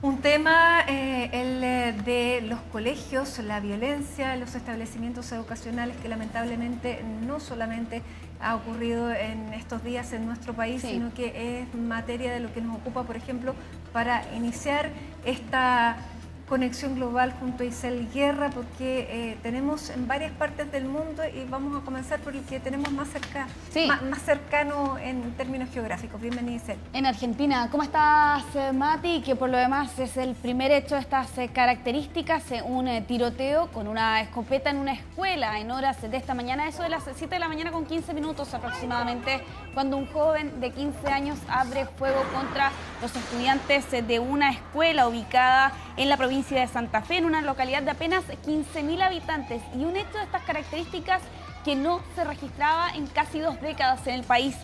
Un tema, el de los colegios, la violencia en los establecimientos educacionales, que lamentablemente no solamente ha ocurrido en estos días en nuestro país, sino que es materia de lo que nos ocupa, por ejemplo, para iniciar esta conexión global junto a Isel Guerra, porque tenemos en varias partes del mundo y vamos a comenzar por el que tenemos más cercano en términos geográficos. Bienvenida, Isel. En Argentina. ¿Cómo estás, Mati? Que por lo demás es el primer hecho de estas características, un tiroteo con una escopeta en una escuela en horas de esta mañana, eso de las 7 de la mañana con 15 minutos aproximadamente, cuando un joven de 15 años abre fuego contra los estudiantes de una escuela ubicada en la provincia de Santa Fe, en una localidad de apenas 15.000 habitantes, y un hecho de estas características que no se registraba en casi 2 décadas en el país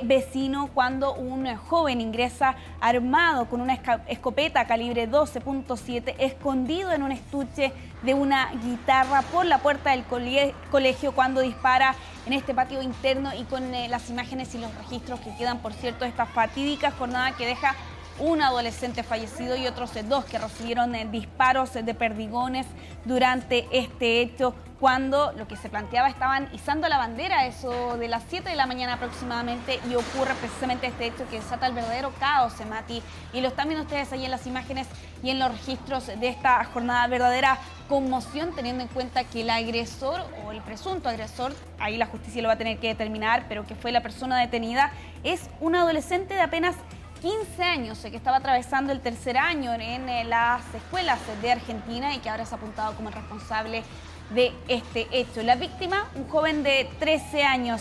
vecino, cuando un joven ingresa armado con una escopeta calibre 12.7 escondido en un estuche de una guitarra por la puerta del colegio, cuando dispara en este patio interno, y con las imágenes y los registros que quedan, por cierto, de esta fatídica jornada que deja un adolescente fallecido y otros 2 que recibieron disparos de perdigones durante este hecho, cuando lo que se planteaba, estaban izando la bandera, eso de las 7 de la mañana aproximadamente, y ocurre precisamente este hecho que desata el verdadero caos, Mati, y lo están viendo ustedes ahí en las imágenes y en los registros de esta jornada. Verdadera conmoción, teniendo en cuenta que el agresor o el presunto agresor, ahí la justicia lo va a tener que determinar, pero que fue la persona detenida, es un adolescente de apenas 15 años que estaba atravesando el tercer año en las escuelas de Argentina y que ahora es apuntado como el responsable de este hecho. La víctima, un joven de 13 años,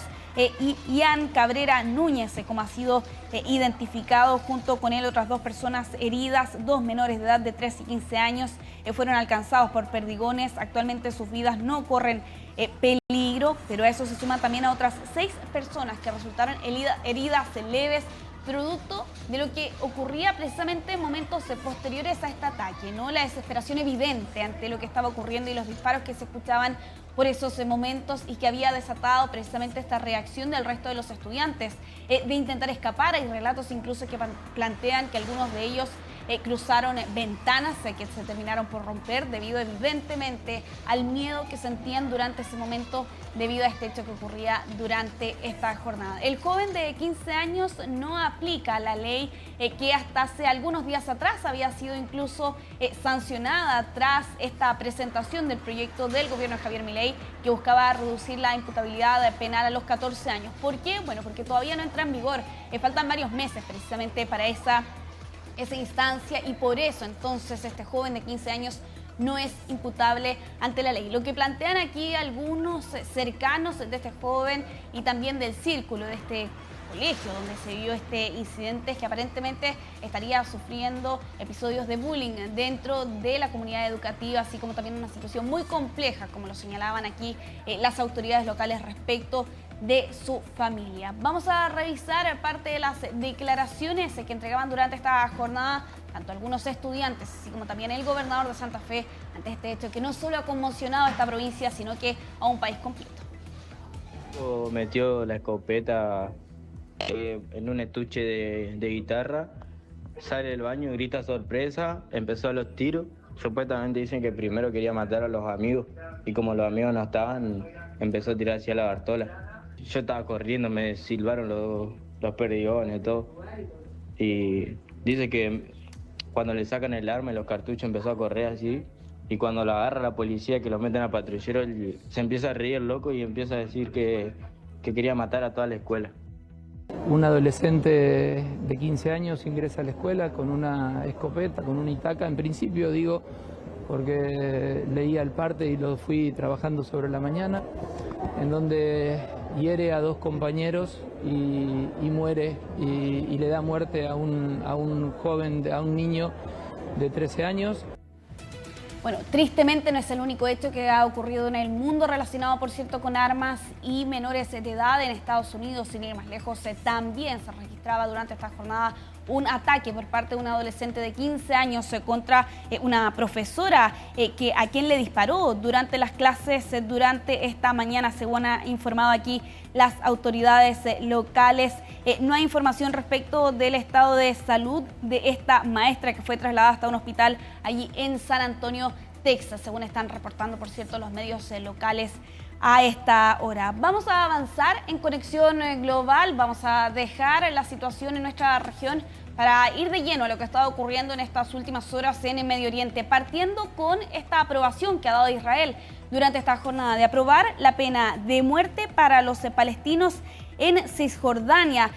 Ian Cabrera Núñez, como ha sido identificado, junto con él otras 2 personas heridas, 2 menores de edad de 13 y 15 años, fueron alcanzados por perdigones. Actualmente sus vidas no corren peligro, pero a eso se suman también a otras 6 personas que resultaron heridas leves, producto de lo que ocurría precisamente en momentos posteriores a este ataque, ¿no? La desesperación evidente ante lo que estaba ocurriendo y los disparos que se escuchaban por esos momentos, y que había desatado precisamente esta reacción del resto de los estudiantes de intentar escapar. Hay relatos incluso que plantean que algunos de ellos cruzaron ventanas que se terminaron por romper debido evidentemente al miedo que sentían durante ese momento debido a este hecho que ocurría durante esta jornada. El joven de 15 años no aplica la ley que hasta hace algunos días atrás había sido incluso sancionada tras esta presentación del proyecto del gobierno de Javier Milei, que buscaba reducir la imputabilidad penal a los 14 años. ¿Por qué? Bueno, porque todavía no entra en vigor. Faltan varios meses precisamente para esa instancia, y por eso entonces este joven de 15 años no es imputable ante la ley. Lo que plantean aquí algunos cercanos de este joven y también del círculo de este colegio donde se vio este incidente es que aparentemente estaría sufriendo episodios de bullying dentro de la comunidad educativa, así como también una situación muy compleja, como lo señalaban aquí las autoridades locales respecto de su familia. Vamos a revisar parte de las declaraciones que entregaban durante esta jornada tanto algunos estudiantes, así como también el gobernador de Santa Fe, ante este hecho que no solo ha conmocionado a esta provincia, sino que a un país completo. Metió la escopeta en un estuche de guitarra, sale del baño, grita sorpresa, empezó a los tiros. Supuestamente dicen que primero quería matar a los amigos, y como los amigos no estaban, empezó a tirar hacia la Bartola. Yo estaba corriendo, me silbaron los perdigones y todo. Y dice que cuando le sacan el arma y los cartuchos, empezó a correr así. Y cuando lo agarra la policía, que lo meten a patrullero, él se empieza a reír loco y empieza a decir que quería matar a toda la escuela. Un adolescente de 15 años ingresa a la escuela con una escopeta, con una Itaca, en principio digo, porque leía el parte y lo fui trabajando sobre la mañana, en donde hiere a 2 compañeros y muere, y le da muerte a un joven, a un niño de 13 años. Bueno, tristemente no es el único hecho que ha ocurrido en el mundo relacionado, por cierto, con armas y menores de edad en Estados Unidos. Sin ir más lejos, también se registraba durante esta jornada un ataque por parte de un adolescente de 15 años contra una profesora a quien le disparó durante las clases durante esta mañana, según ha informado aquí las autoridades locales. No hay información respecto del estado de salud de esta maestra que fue trasladada hasta un hospital allí en San Antonio, Texas, según están reportando, por cierto, los medios locales a esta hora. Vamos a avanzar en Conexión Global, vamos a dejar la situación en nuestra región para ir de lleno a lo que ha estado ocurriendo en estas últimas horas en el Medio Oriente, partiendo con esta aprobación que ha dado Israel durante esta jornada de aprobar la pena de muerte para los palestinos en Cisjordania.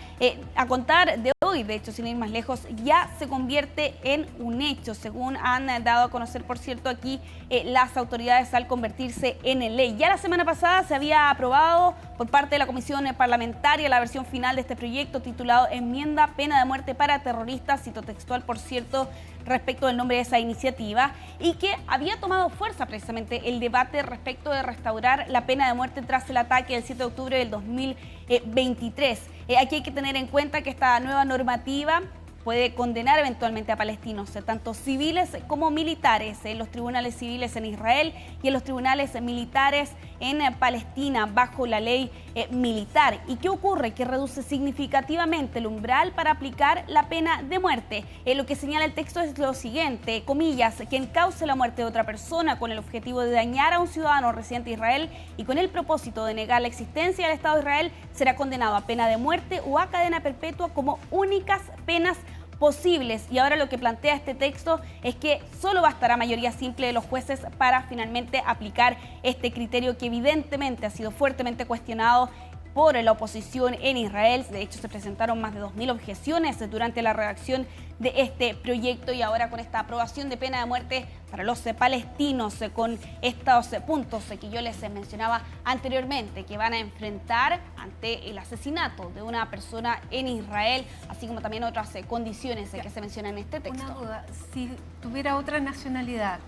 A contar de hoy, de hecho, sin ir más lejos, ya se convierte en un hecho, según han dado a conocer, por cierto, aquí las autoridades al convertirse en ley. Ya la semana pasada se había aprobado por parte de la Comisión Parlamentaria la versión final de este proyecto titulado Enmienda Pena de Muerte para Terroristas, cito textual, por cierto, respecto del nombre de esa iniciativa, y que había tomado fuerza precisamente el debate respecto de restaurar la pena de muerte tras el ataque del 7 de octubre del 2023. Aquí hay que tener en cuenta que esta nueva normativa puede condenar eventualmente a palestinos, tanto civiles como militares, en los tribunales civiles en Israel y en los tribunales militares en Palestina, bajo la ley militar. ¿Y qué ocurre? Que reduce significativamente el umbral para aplicar la pena de muerte. Lo que señala el texto es lo siguiente, comillas, quien cause la muerte de otra persona con el objetivo de dañar a un ciudadano residente de Israel y con el propósito de negar la existencia del Estado de Israel será condenado a pena de muerte o a cadena perpetua como únicas penas posibles. Y ahora lo que plantea este texto es que solo bastará mayoría simple de los jueces para finalmente aplicar este criterio que evidentemente ha sido fuertemente cuestionado por la oposición en Israel. De hecho, se presentaron más de 2.000 objeciones durante la redacción de este proyecto y ahora con esta aprobación de pena de muerte para los palestinos, con estos puntos que yo les mencionaba anteriormente, que van a enfrentar ante el asesinato de una persona en Israel, así como también otras condiciones que se mencionan en este texto. Una duda, si tuviera otra nacionalidad,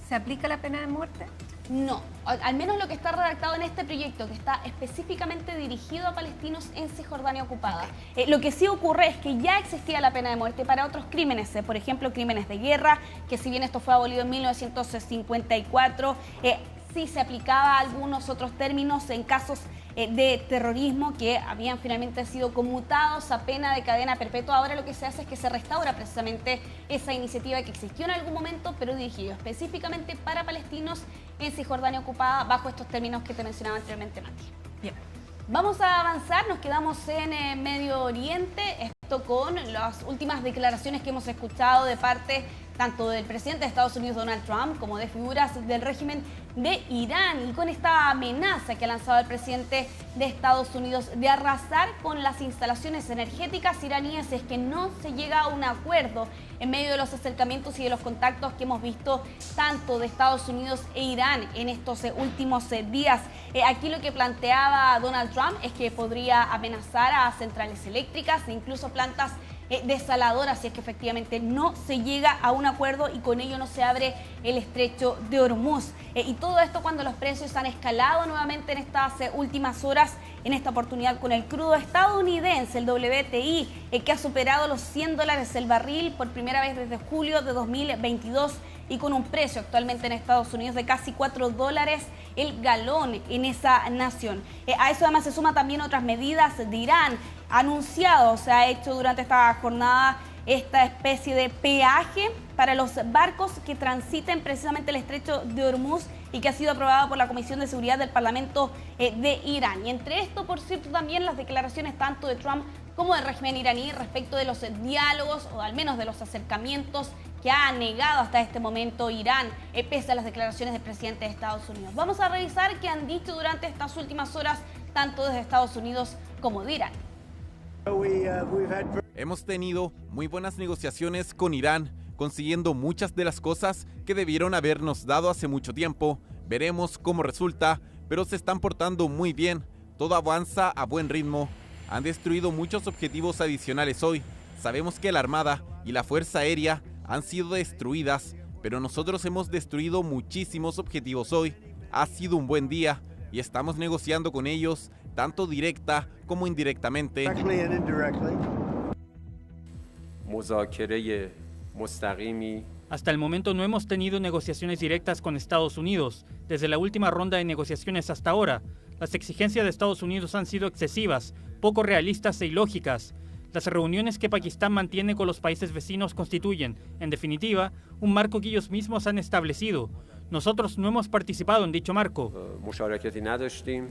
¿se aplica la pena de muerte? No, al menos lo que está redactado en este proyecto, que está específicamente dirigido a palestinos en Cisjordania ocupada. Lo que sí ocurre es que ya existía la pena de muerte para otros crímenes, por ejemplo, crímenes de guerra, que si bien esto fue abolido en 1954, sí se aplicaba a algunos otros términos en casos de terrorismo que habían finalmente sido conmutados a pena de cadena perpetua. Ahora lo que se hace es que se restaura precisamente esa iniciativa que existió en algún momento, pero dirigido específicamente para palestinos en Cisjordania ocupada bajo estos términos que te mencionaba anteriormente, Mati. Bien. Vamos a avanzar, nos quedamos en Medio Oriente, esto con las últimas declaraciones que hemos escuchado de parte tanto del presidente de Estados Unidos, Donald Trump, como de figuras del régimen de Irán, y con esta amenaza que ha lanzado el presidente de Estados Unidos de arrasar con las instalaciones energéticas iraníes si es que no se llega a un acuerdo en medio de los acercamientos y de los contactos que hemos visto tanto de Estados Unidos e Irán en estos últimos días. Aquí lo que planteaba Donald Trump es que podría amenazar a centrales eléctricas e incluso plantas desaladoras si es que efectivamente no se llega a un acuerdo y con ello no se abre el estrecho de Hormuz. Y todo esto cuando los precios han escalado nuevamente en estas últimas horas, en esta oportunidad con el crudo estadounidense, el WTI, que ha superado los $100 el barril por primera vez desde julio de 2022 y con un precio actualmente en Estados Unidos de casi $4 el galón en esa nación. A eso además se suma también otras medidas de Irán. Anunciado, se ha hecho durante esta jornada esta especie de peaje para los barcos que transiten precisamente el estrecho de Hormuz y que ha sido aprobado por la Comisión de Seguridad del Parlamento de Irán. Y entre esto, por cierto, también las declaraciones tanto de Trump como del régimen iraní respecto de los diálogos o al menos de los acercamientos que ha negado hasta este momento Irán, pese a las declaraciones del presidente de Estados Unidos. Vamos a revisar qué han dicho durante estas últimas horas, tanto desde Estados Unidos como de Irán. Hemos tenido muy buenas negociaciones con Irán, consiguiendo muchas de las cosas que debieron habernos dado hace mucho tiempo. Veremos cómo resulta, pero se están portando muy bien. Todo avanza a buen ritmo. Han destruido muchos objetivos adicionales hoy. Sabemos que la Armada y la Fuerza Aérea han sido destruidas, pero nosotros hemos destruido muchísimos objetivos hoy. Ha sido un buen día y estamos negociando con ellos, tanto directa como indirectamente. مذاکره مستقیمی Hasta el momento no hemos tenido negociaciones directas con Estados Unidos. Desde la última ronda de negociaciones hasta ahora, las exigencias de Estados Unidos han sido excesivas, poco realistas e ilógicas. Las reuniones que Pakistán mantiene con los países vecinos constituyen, en definitiva, un marco que ellos mismos han establecido. Nosotros no hemos participado en dicho marco. مشارکتی نداشتیم.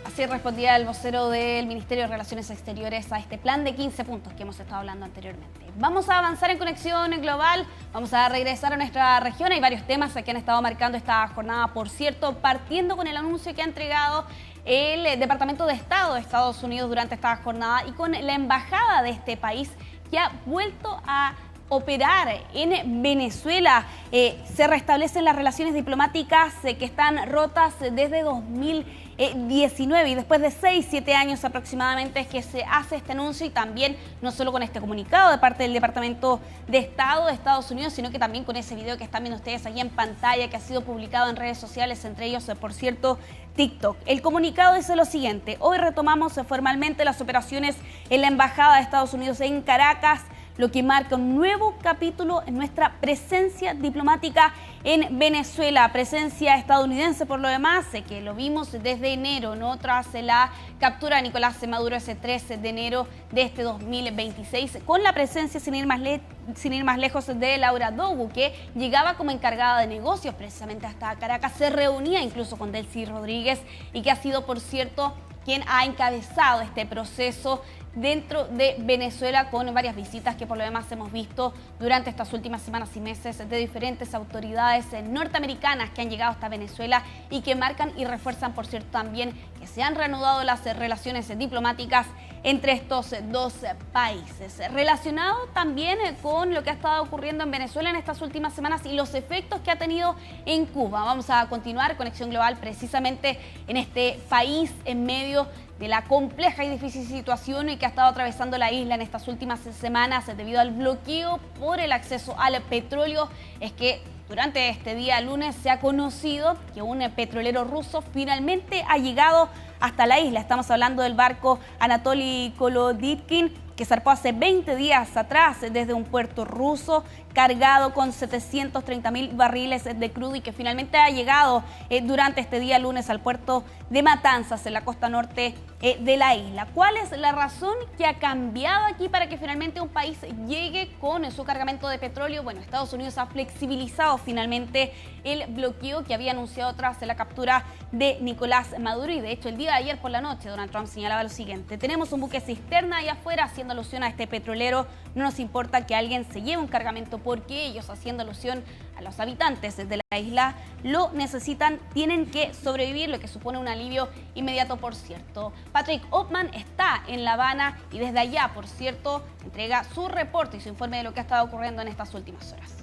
Así respondía el vocero del Ministerio de Relaciones Exteriores a este plan de 15 puntos que hemos estado hablando anteriormente. Vamos a avanzar en Conexión Global, vamos a regresar a nuestra región. Hay varios temas que han estado marcando esta jornada, por cierto, partiendo con el anuncio que ha entregado el Departamento de Estado de Estados Unidos durante esta jornada y con la embajada de este país que ha vuelto a operar en Venezuela. Se restablecen las relaciones diplomáticas que están rotas desde 2019 y después de 6-7 años aproximadamente es que se hace este anuncio y también no solo con este comunicado de parte del Departamento de Estado de Estados Unidos, sino que también con ese video que están viendo ustedes aquí en pantalla que ha sido publicado en redes sociales, entre ellos, por cierto, TikTok. El comunicado dice lo siguiente: hoy retomamos formalmente las operaciones en la Embajada de Estados Unidos en Caracas, lo que marca un nuevo capítulo en nuestra presencia diplomática en Venezuela, presencia estadounidense por lo demás, que lo vimos desde enero, ¿no? Tras la captura de Nicolás Maduro ese 13 de enero de este 2026, con la presencia, sin ir más lejos, de Laura Dogu, que llegaba como encargada de negocios precisamente hasta Caracas, se reunía incluso con Delcy Rodríguez y que ha sido, por cierto, quien ha encabezado este proceso dentro de Venezuela con varias visitas que por lo demás hemos visto durante estas últimas semanas y meses de diferentes autoridades norteamericanas que han llegado hasta Venezuela y que marcan y refuerzan, por cierto, también que se han reanudado las relaciones diplomáticas entre estos dos países. Relacionado también con lo que ha estado ocurriendo en Venezuela en estas últimas semanas y los efectos que ha tenido en Cuba. Vamos a continuar Conexión Global precisamente en este país en medio de la compleja y difícil situación que ha estado atravesando la isla en estas últimas semanas debido al bloqueo por el acceso al petróleo. Es que durante este día lunes se ha conocido que un petrolero ruso finalmente ha llegado hasta la isla. Estamos hablando del barco Anatoly Koloditkin, que zarpó hace 20 días atrás desde un puerto ruso cargado con 730.000 barriles de crudo y que finalmente ha llegado durante este día lunes al puerto de Matanzas, en la costa norte de la isla. ¿Cuál es la razón que ha cambiado aquí para que finalmente un país llegue con su cargamento de petróleo? Bueno, Estados Unidos ha flexibilizado finalmente el bloqueo que había anunciado tras la captura de Nicolás Maduro y de hecho el día de ayer por la noche Donald Trump señalaba lo siguiente: tenemos un buque cisterna allá afuera, haciendo alusión a este petrolero, no nos importa que alguien se lleve un cargamento porque ellos, haciendo alusión a los habitantes de la isla, lo necesitan, tienen que sobrevivir, lo que supone un alivio inmediato, por cierto. Patrick Hoffman está en La Habana y desde allá, por cierto, entrega su reporte y su informe de lo que ha estado ocurriendo en estas últimas horas.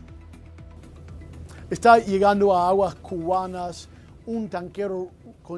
Está llegando a aguas cubanas un tanquero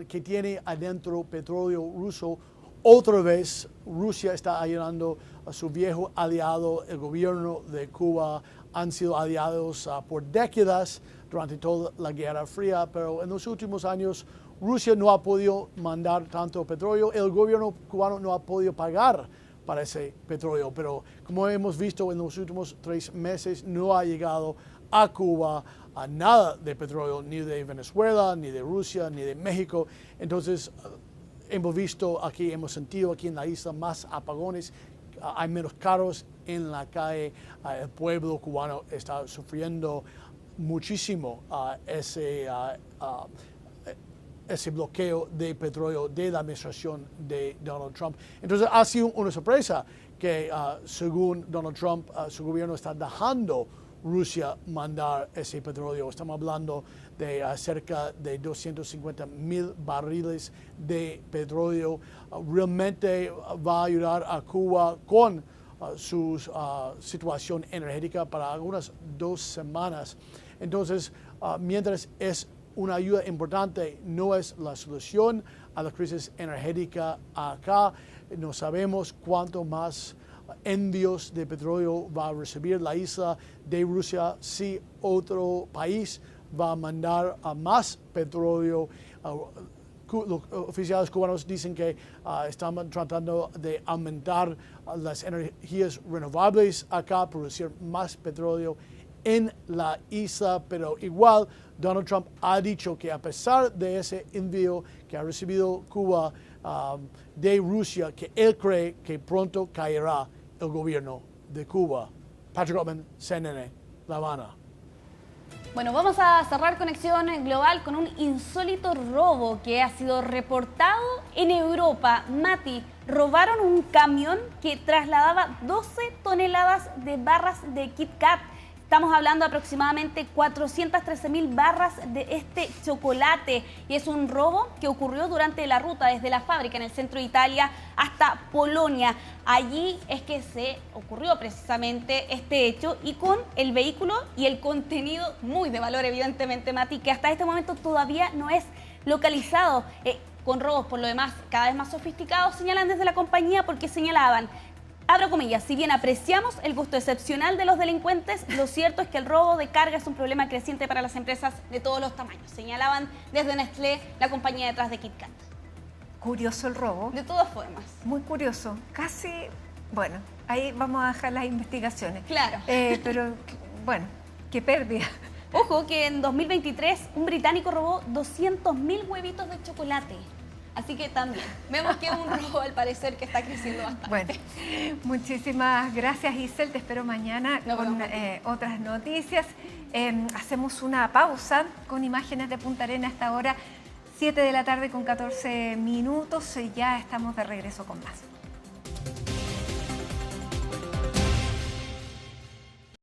que tiene adentro petróleo ruso. Otra vez Rusia está ayudando a su viejo aliado, el gobierno de Cuba. Han sido aliados por décadas durante toda la Guerra Fría, pero en los últimos años Rusia no ha podido mandar tanto petróleo. El gobierno cubano no ha podido pagar para ese petróleo, pero como hemos visto en los últimos 3 meses no ha llegado a Cuba a nada de petróleo, ni de Venezuela, ni de Rusia, ni de México. Entonces hemos visto aquí, hemos sentido aquí en la isla más apagones, hay menos carros en la calle, el pueblo cubano está sufriendo muchísimo ese bloqueo de petróleo de la administración de Donald Trump. Entonces ha sido una sorpresa que según Donald Trump, su gobierno está dejando Rusia mandar ese petróleo. Estamos hablando de cerca de 250.000 barriles de petróleo. Realmente va a ayudar a Cuba con su situación energética para algunas 2 semanas. Entonces, mientras es una ayuda importante, no es la solución a la crisis energética acá. No sabemos cuánto más envíos de petróleo va a recibir la isla de Rusia si otro país va a mandar a más petróleo los oficiales cubanos dicen que están tratando de aumentar las energías renovables acá, producir más petróleo en la isla, pero igual Donald Trump ha dicho que a pesar de ese envío que ha recibido Cuba de Rusia, que él cree que pronto caerá el gobierno de Cuba. Patrick Rothman, CNN, La Habana. Bueno, vamos a cerrar Conexión Global con un insólito robo que ha sido reportado en Europa. Mati, robaron un camión que trasladaba 12 toneladas de barras de Kit Kat. Estamos hablando de aproximadamente 413.000 barras de este chocolate y es un robo que ocurrió durante la ruta desde la fábrica en el centro de Italia hasta Polonia. Allí es que se ocurrió precisamente este hecho y con el vehículo y el contenido muy de valor, evidentemente, Mati, que hasta este momento todavía no es localizado. Con robos, por lo demás, cada vez más sofisticados, señalan desde la compañía porque señalaban, abro comillas, si bien apreciamos el gusto excepcional de los delincuentes, lo cierto es que el robo de carga es un problema creciente para las empresas de todos los tamaños. Señalaban desde Nestlé, la compañía detrás de Kit Kat. Curioso el robo. De todas formas. Muy curioso. Casi, bueno, ahí vamos a dejar las investigaciones. Claro. Pero, bueno, qué pérdida. Ojo que en 2023 un británico robó 200.000 huevitos de chocolate. Así que también vemos que es un robo al parecer que está creciendo bastante. Bueno, muchísimas gracias, Giselle. Te espero mañana con otras noticias. Hacemos una pausa con imágenes de Punta Arenas a esta hora, 7 de la tarde con 14 minutos. Ya estamos de regreso con más.